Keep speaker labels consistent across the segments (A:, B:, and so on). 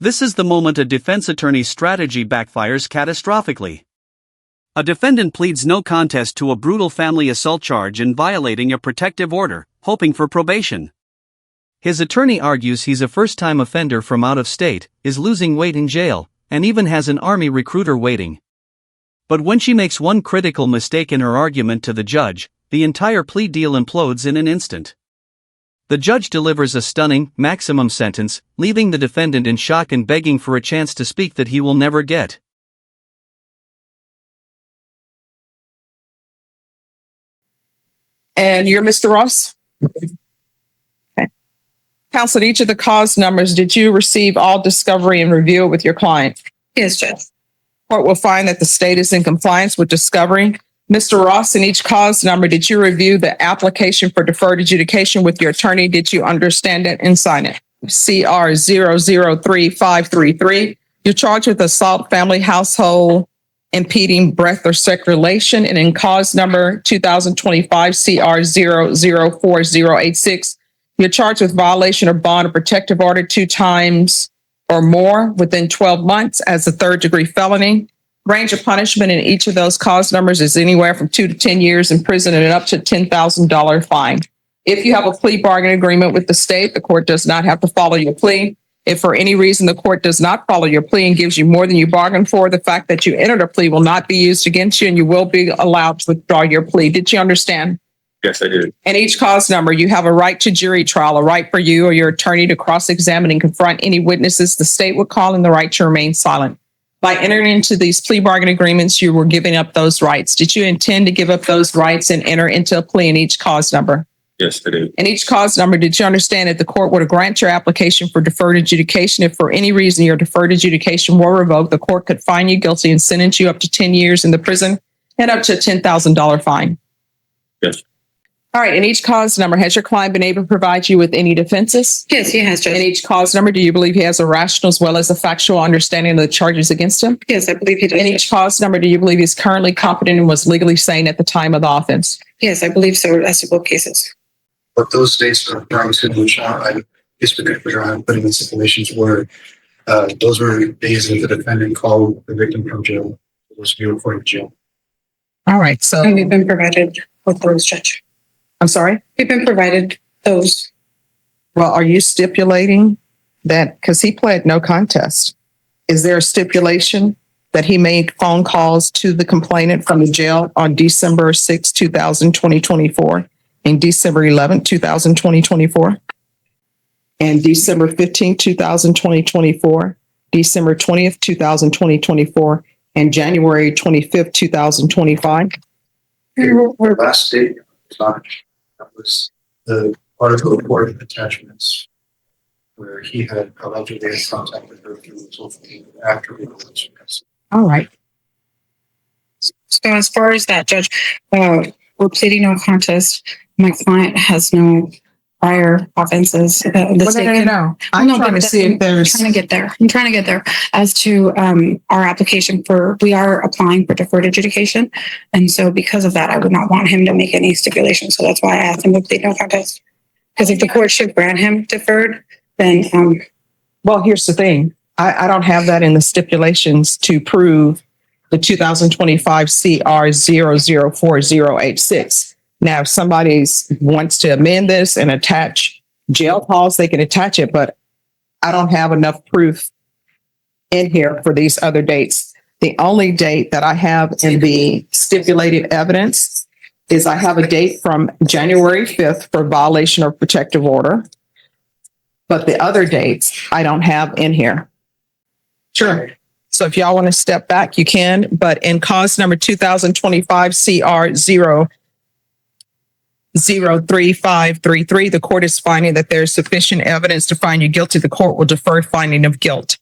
A: This is the moment a defense attorney's strategy backfires catastrophically. A defendant pleads no contest to a brutal family assault charge and violating a protective order, hoping for probation. His attorney argues he's a first-time offender from out of state, is losing weight in jail, and even has an army recruiter waiting. But when she makes one critical mistake in her argument to the judge, the entire plea deal implodes in an instant. The judge delivers a stunning, maximum sentence, leaving the defendant in shock and begging for a chance to speak that he will never get.
B: And you're Mr. Ross? Okay. Counsel, each of the cause numbers, did you receive all discovery and review it with your client?
C: Yes, Judge.
B: Court will find that the state is in compliance with discovery. Mr. Ross, in each cause number, did you review the application for deferred adjudication with your attorney? Did you understand it and sign it? CR 003533. You're charged with assault, family, household, impeding breath or circulation. And in cause number 2025 CR 004086, you're charged with violation of bond or protective order 2 times or more within 12 months as a third-degree felony. Range of punishment in each of those cause numbers is anywhere from 2 to 10 years in prison and up to $10,000 fine. If you have a plea bargain agreement with the state, the court does not have to follow your plea. If for any reason the court does not follow your plea and gives you more than you bargained for, the fact that you entered a plea will not be used against you and you will be allowed to withdraw your plea. Did you understand?
D: Yes, I did.
B: In each cause number, you have a right to jury trial, a right for you or your attorney to cross-examine and confront any witnesses the state would call, and the right to remain silent. By entering into these plea bargain agreements, you were giving up those rights. Did you intend to give up those rights and enter into a plea in each cause number?
D: Yes, I did.
B: In each cause number, did you understand that the court would grant your application for deferred adjudication? If for any reason your deferred adjudication were revoked, the court could find you guilty and sentence you up to 10 years in the prison and up to a $10,000 fine.
D: Yes.
B: All right. In each cause number, has your client been able to provide you with any defenses?
C: Yes, he has, Judge.
B: In each cause number, do you believe he has a rational as well as a factual understanding of the charges against him?
C: Yes, I believe he does.
B: In each cause number, do you believe he's currently competent and was legally sane at the time of the offense?
C: Yes, I believe so. As to both cases.
E: But those states are drawing to which I guess we could put in the stipulations where those were days that the defendant called the victim from jail. It was reported to jail.
B: All right. So
C: And we've been provided with those, Judge.
B: I'm sorry.
C: We've been provided those.
B: Well, are you stipulating that because he pled no contest? Is there a stipulation that he made phone calls to the complainant from the jail on December 6, 2024, and December 11, 2024, and December 15, 2024, December 20th, 2024, and January 25th, 2025?
E: The last date that was the article report attachments where he had allegedly had contacted her through social media after the relationship.
B: All right.
C: So as far as that, Judge, we're pleading no contest. My client has no prior offenses.
B: No. I'm trying to see if there's.
C: I'm trying to get there as to our application we are applying for deferred adjudication. And so because of that, I would not want him to make any stipulations. So that's why I asked him to plead no contest. Because if the court should grant him deferred, then.
B: Well, here's the thing. I don't have that in the stipulations to prove the 2025 CR 004086. Now, if somebody wants to amend this and attach jail calls, they can attach it, but I don't have enough proof in here for these other dates. The only date that I have in the stipulated evidence is I have a date from January 5th for violation of protective order, but the other dates I don't have in here. Sure. So if y'all want to step back, you can, but in cause number 2025 CR 03533, the court is finding that there's sufficient evidence to find you guilty. The court will defer finding of guilt.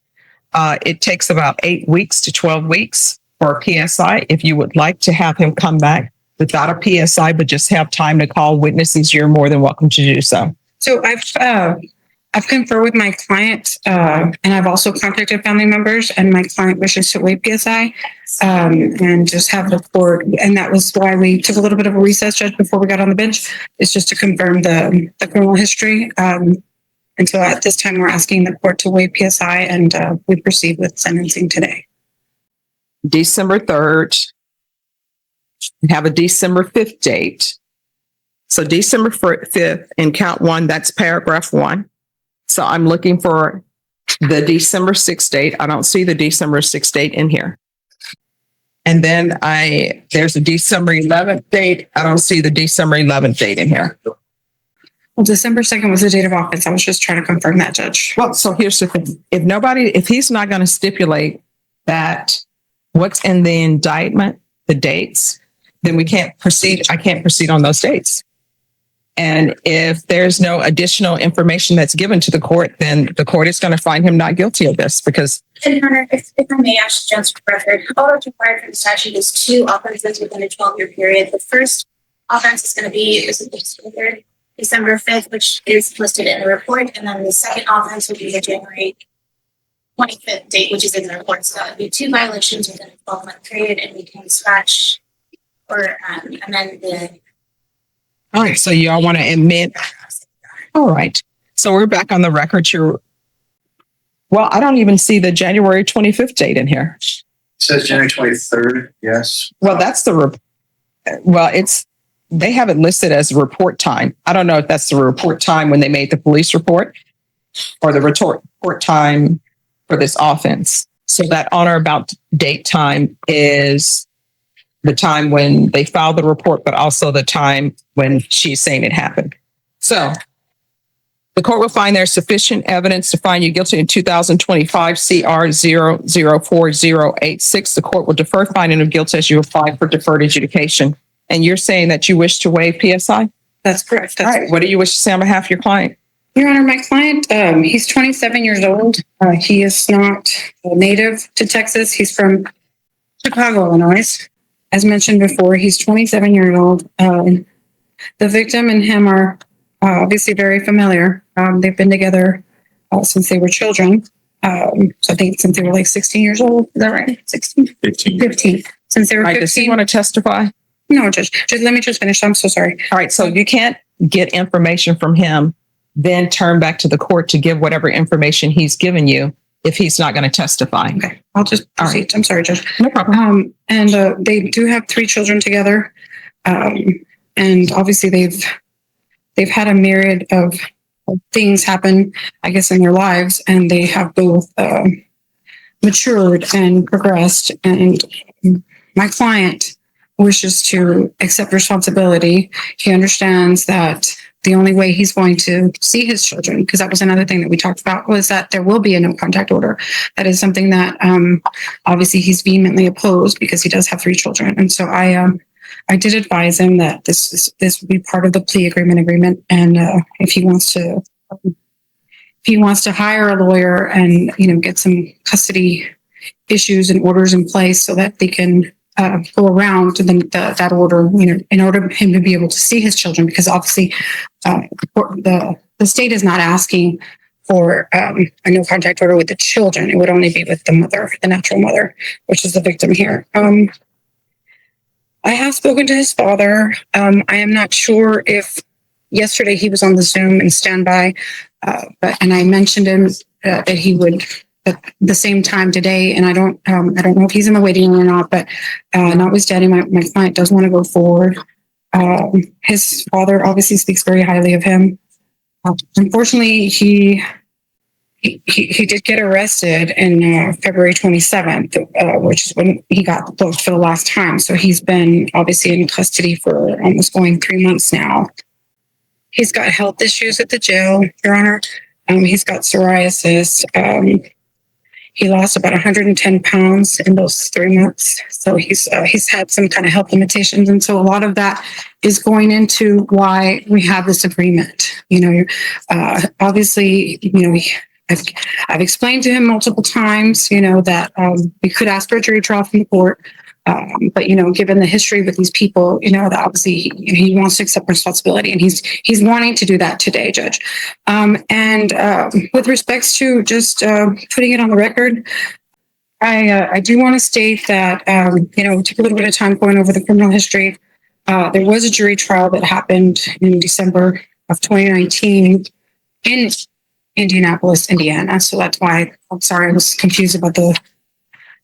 B: It takes about 8 weeks to 12 weeks for a PSI. If you would like to have him come back without a PSI, but just have time to call witnesses, you're more than welcome to do so.
C: So I've conferred with my client, and I've also contacted family members, and my client wishes to waive PSI and just have the court. And that was why we took a little bit of a recess, Judge, before we got on the bench. It's just to confirm the criminal history. And so at this time, we're asking the court to waive PSI and we proceed with sentencing today.
B: December 3rd. Have a December 5th date. So December 5th in count 1, that's paragraph 1. So I'm looking for the December 6th date. I don't see the December 6th date in here. And then there's a December 11th date. I don't see the December 11th date in here.
C: Well, December 2nd was the date of offense. I was just trying to confirm that, Judge.
B: Well, so here's the thing. If he's not going to stipulate that what's in the indictment, the dates, then we can't proceed. I can't proceed on those dates. And if there's no additional information that's given to the court, then the court is going to find him not guilty of this because.
F: And Your Honor, if I may ask just for record, all that's required for the statute is 2 offenses within a 12-year period. The first offense is going to be December 5th, which is listed in the report. And then the second offense would be the January 25th date, which is in the report. So that would be 2 violations within a 12-month period, and we can scratch or amend the.
B: All right. So y'all want to amend. All right. So we're back on the record. Well, I don't even see the January 25th date in here.
E: It says January 23rd, yes.
B: Well, that's they have it listed as report time. I don't know if that's the report time when they made the police report or the report time for this offense. So that on or about date time is the time when they filed the report, but also the time when she's saying it happened. So the court will find there's sufficient evidence to find you guilty in 2025 CR 004086. The court will defer finding of guilt as you apply for deferred adjudication. And you're saying that you wish to waive PSI?
C: That's correct.
B: All right. What do you wish to say on behalf of your client?
C: Your Honor, my client, he's 27 years old. He is not native to Texas. He's from Chicago, Illinois. As mentioned before, he's 27 years old. The victim and him are obviously very familiar. They've been together since they were children. So I think since they were like 16 years old. Is that right? 16? 15. Since they were 15.
B: Does he want to testify?
C: No, Judge. Let me just finish. I'm so sorry.
B: All right. So you can't get information from him, then turn back to the court to give whatever information he's given you if he's not going to testify.
C: Okay. I'll just proceed.
B: Right.
C: I'm sorry, Judge.
B: No problem.
C: And they do have 3 children together. And obviously they've had a myriad of things happen, I guess, in their lives, and they have both matured and progressed. And my client wishes to accept responsibility. He understands that the only way he's going to see his children, because that was another thing that we talked about, was that there will be a no contact order. That is something that obviously he's vehemently opposed because he does have 3 children. And so I did advise him that this would be part of the plea agreement. And if he wants to hire a lawyer and, get some custody issues and orders in place so that they can go around that order, in order for him to be able to see his children, because obviously the state is not asking for a no contact order with the children. It would only be with the mother, the natural mother, which is the victim here. I have spoken to his father. I am not sure if yesterday he was on the Zoom and standby, and I mentioned him that he would at the same time today, and I don't know if he's in the waiting room or not, but notwithstanding, my client does want to go forward. His father obviously speaks very highly of him. Unfortunately, he did get arrested in February 27th, which is when he got booked for the last time. So he's been obviously in custody for almost going 3 months now. He's got health issues at the jail, Your Honor. He's got psoriasis. He lost about 110 pounds in those 3 months. So he's had some kind of health limitations. And so a lot of that is going into why we have this agreement. Obviously, I've explained to him multiple times, that we could ask for a jury trial from the court. But, given the history with these people, that obviously he wants to accept responsibility, and he's wanting to do that today, Judge. And with respects to just putting it on the record, I do want to state that, it took a little bit of time going over the criminal history. There was a jury trial that happened in December of 2019 in Indianapolis, Indiana. So that's why I'm sorry, I was confused about the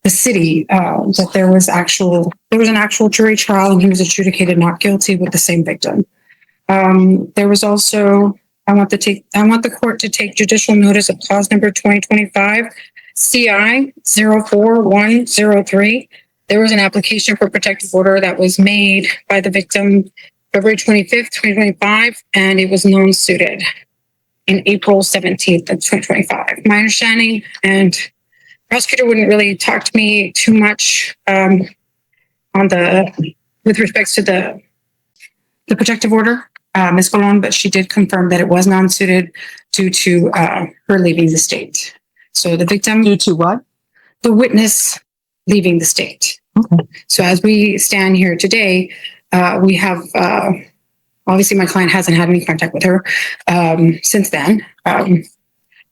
C: city, that there was an actual jury trial and he was adjudicated not guilty with the same victim. There was also, I want the court to take judicial notice of clause number 2025 CI 04103. There was an application for protective order that was made by the victim February 25th, 2025, and it was non-suited in April 17th of 2025. My understanding, and prosecutor wouldn't really talk to me too much with respect to the protective order, Ms. Colon, but she did confirm that it was non-suited due to her leaving the state. So the victim,
B: Due to what?
C: the witness leaving the state.
B: Okay.
C: So as we stand here today, we have obviously my client hasn't had any contact with her since then.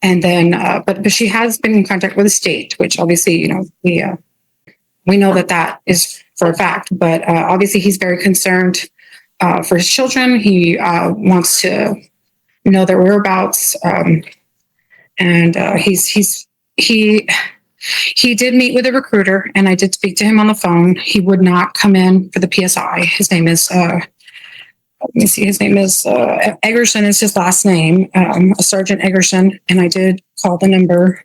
C: And then, but she has been in contact with the state, which obviously, you know, we know that is for a fact, but obviously he's very concerned for his children. He wants to know their whereabouts. And he did meet with a recruiter, and I did speak to him on the phone. He would not come in for the PSI. His name is, Eggerson is his last name, Sergeant Eggerson. And I did call the number.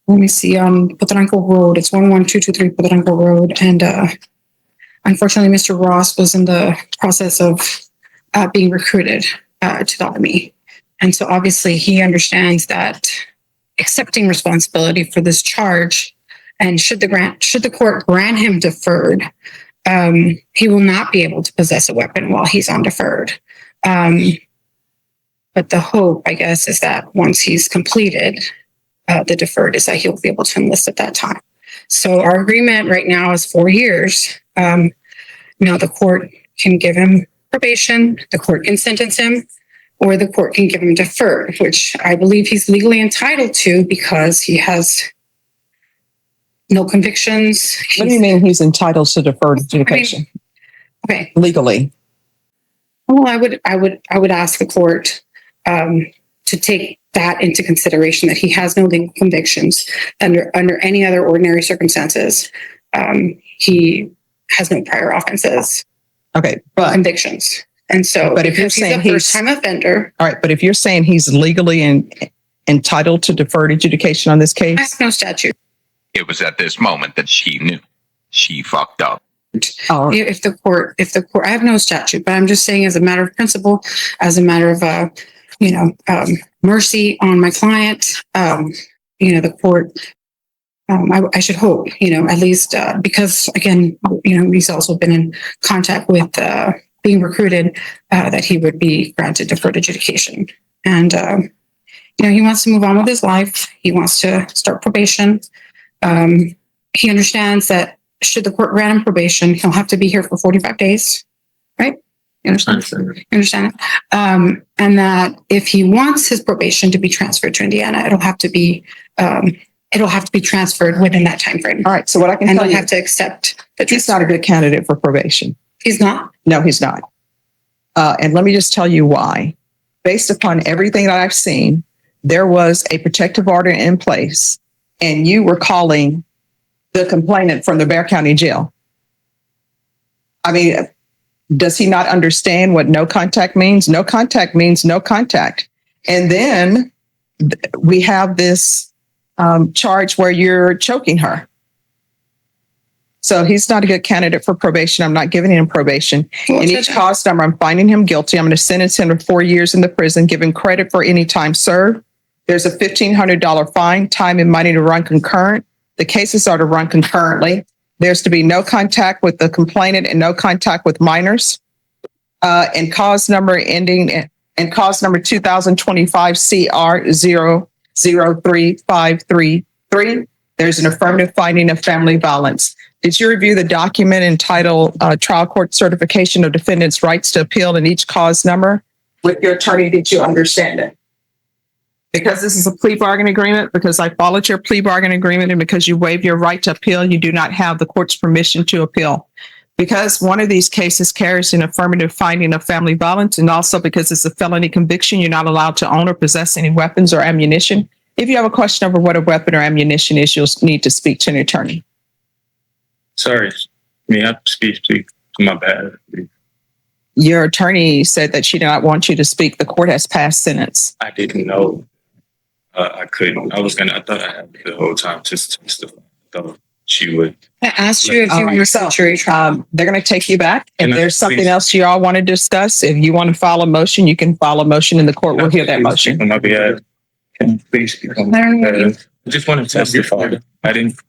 C: Let me see, Potaranco Road. It's 11223 Potaranco Road. And unfortunately, Mr. Ross was in the process of being recruited to the Army. And so obviously he understands that accepting responsibility for this charge, and should the court grant him deferred, he will not be able to possess a weapon while he's on deferred. But the hope, I guess, is that once he's completed the deferred, is that he'll be able to enlist at that time. So our agreement right now is 4 years. Now the court can give him probation, the court can sentence him, or the court can give him deferred, which I believe he's legally entitled to because he has no convictions.
B: What do you mean he's entitled to deferred adjudication?
C: Okay.
B: Legally?
C: Well, I would ask the court to take that into consideration, that he has no legal convictions under any other ordinary circumstances. He has no prior offenses.
B: Okay, but
C: convictions. And so,
B: but if you're saying
C: he's a first-time offender,
B: all right, but if you're saying he's legally entitled to deferred adjudication on this
C: I
B: case,
C: have no statute.
G: It was at this moment that she knew she fucked up.
B: oh,
C: If the court, I have no statute, but I'm just saying, as a matter of principle, as a matter of, mercy on my client, the court, I should hope, at least, because again, he's also been in contact with, being recruited, that he would be granted deferred adjudication. And, he wants to move on with his life. He wants to start probation. He understands that should the court grant him probation, he'll have to be here for 45 days, right? You understand? You understand it? And that if he wants his probation to be transferred to Indiana, it'll have to be transferred within that time frame.
B: all right. So what I can
C: And
B: tell
C: they'll
B: you,
C: have to accept that
B: he's not a good candidate for probation.
C: he's not.
B: No, he's not. And let me just tell you why. Based upon everything that I've seen, there was a protective order in place, and you were calling the complainant from the Bexar County Jail. I mean, does he not understand what no contact means? No contact means no contact. And then we have this charge where you're choking her. So he's not a good candidate for probation. I'm not giving him probation.
C: Well,
B: In each cause number, I'm finding him guilty. I'm going to sentence him to 4 years in the prison, give him credit for any time served. There's a $1,500 fine, time and money to run concurrent. The cases are to run concurrently. There's to be no contact with the complainant and no contact with minors. And cause number 2025 CR 003533. There's an affirmative finding of family violence. Did you review the document entitled Trial Court Certification of Defendant's Rights to Appeal in each cause number? With your attorney, did you understand it? Because this is a plea bargain agreement, because I followed your plea bargain agreement, and because you waive your right to appeal, you do not have the court's permission to appeal. Because one of these cases carries an affirmative finding of family violence, and also because it's a felony conviction, you're not allowed to own or possess any weapons or ammunition. If you have a question over what a weapon or ammunition is, you'll need to speak to an attorney.
D: Sorry. May I speak to my bad?
B: Your attorney said that she did not want you to speak. The court has passed sentence.
D: I didn't know. I couldn't. I thought I had the whole time just thought she would.
C: I asked you if
B: All
C: you
B: right,
C: were
B: so,
C: situation.
B: They're going to take you back. If
D: Can I
B: there's something
D: please-
B: else you all want to discuss, if you want to file a motion, you can file a motion and the court will hear that motion.
D: On my behalf. Can you please speak on
C: I don't know
D: my
C: what you-
D: behalf? I just want to testify. I didn't